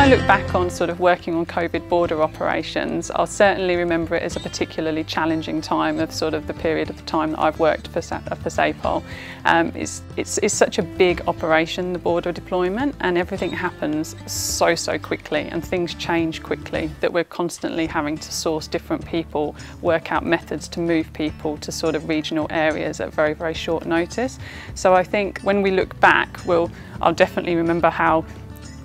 look back on sort of working on COVID border operations, I'll certainly remember it as a particularly challenging time of sort of the period of time that I've worked for SAPOL. It's such a big operation, the border deployment, and everything happens so quickly and things change quickly that we're constantly having to source different people, work out methods to move people to sort of regional areas at very short notice. So I think when we look back, I'll definitely remember how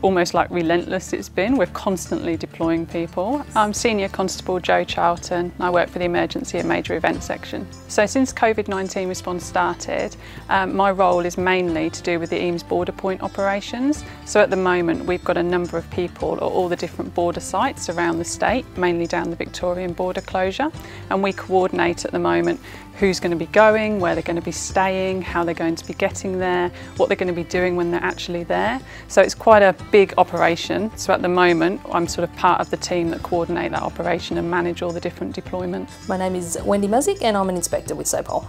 almost like relentless it's been. We're constantly deploying people. I'm Senior Constable Charlton. I work for the Emergency and Major Events section. So since COVID-19 response started, my role is mainly to do with the EMES border point operations. So at the moment we've got a number of people at all the different border sites around the state, mainly down the Victorian border closure, and we coordinate at the moment who's going to be going, where they're going to be staying, how they're going to be getting there, what they're going to be doing when they're actually there. So it's quite a big operation. So at the moment, I'm sort of part of the team that coordinate that operation and manage all the different deployments. My name is Wendy Mazik and I'm an inspector with SAPOL.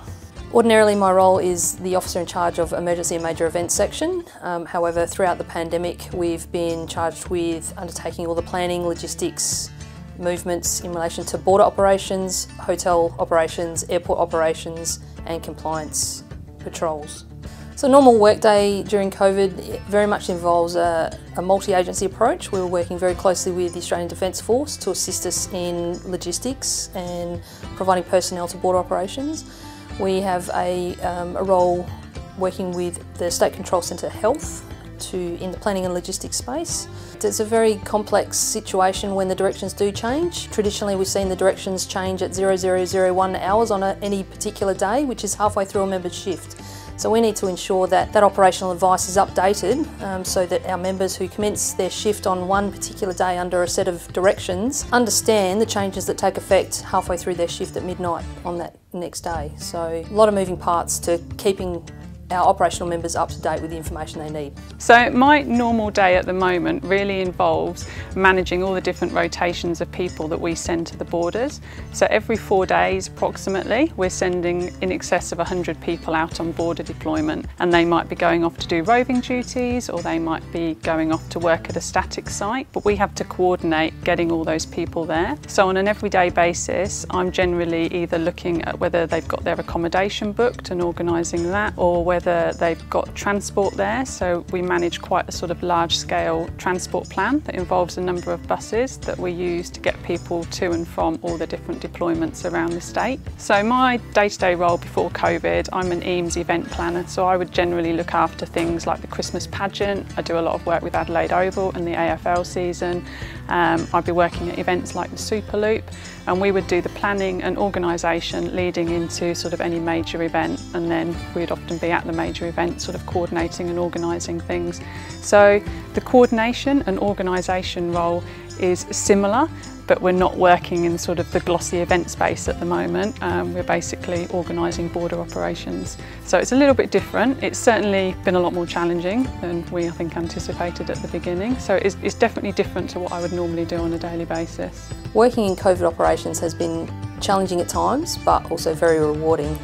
Ordinarily my role is the officer in charge of Emergency and Major Events section. However, throughout the pandemic, we've been charged with undertaking all the planning, logistics, movements in relation to border operations, hotel operations, airport operations and compliance patrols. So a normal workday during COVID very much involves a multi-agency approach. We were working very closely with the Australian Defence Force to assist us in logistics and providing personnel to border operations. We have a role working with the State Control Centre Health in the planning and logistics space. It's a very complex situation when the directions do change. Traditionally we've seen the directions change at 0001 hours on any particular day, which is halfway through a member's shift. So we need to ensure that that operational advice is updated so that our members who commence their shift on one particular day under a set of directions understand the changes that take effect halfway through their shift at midnight on that next day. So a lot of moving parts to keeping our operational members up to date with the information they need. So my normal day at the moment really involves managing all the different rotations of people that we send to the borders. So every 4 days approximately we're sending in excess of 100 people out on border deployment, and they might be going off to do roving duties or they might be going off to work at a static site, but we have to coordinate getting all those people there. So on an everyday basis I'm generally either looking at whether they've got their accommodation booked and organising that, or whether they've got transport there. So we manage quite a sort of large-scale transport plan that involves a number of buses that we use to get people to and from all the different deployments around the state. So my day-to-day role before COVID, I'm an EMES event planner, so I would generally look after things like the Christmas pageant. I do a lot of work with Adelaide Oval and the AFL season. I'd be working at events like the Super Loop, and we would do the planning and organisation leading into sort of any major event, and then we'd often be at the major event sort of coordinating and organising things. So the coordination and organisation role is similar, but we're not working in sort of the glossy event space at the moment. We're basically organising border operations. So it's a little bit different. It's certainly been a lot more challenging than we, I think, anticipated at the beginning. So it's definitely different to what I would normally do on a daily basis. Working in COVID operations has been challenging at times, but also very rewarding.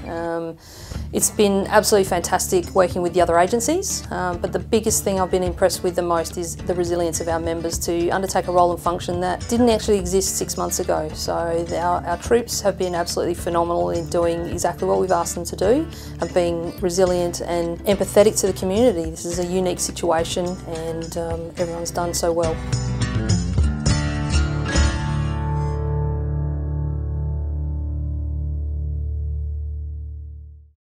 It's been absolutely fantastic working with the other agencies, but the biggest thing I've been impressed with the most is the resilience of our members to undertake a role and function that didn't actually exist 6 months ago. So our troops have been absolutely phenomenal in doing exactly what we've asked them to do, and being resilient and empathetic to the community. This is a unique situation and everyone's done so well.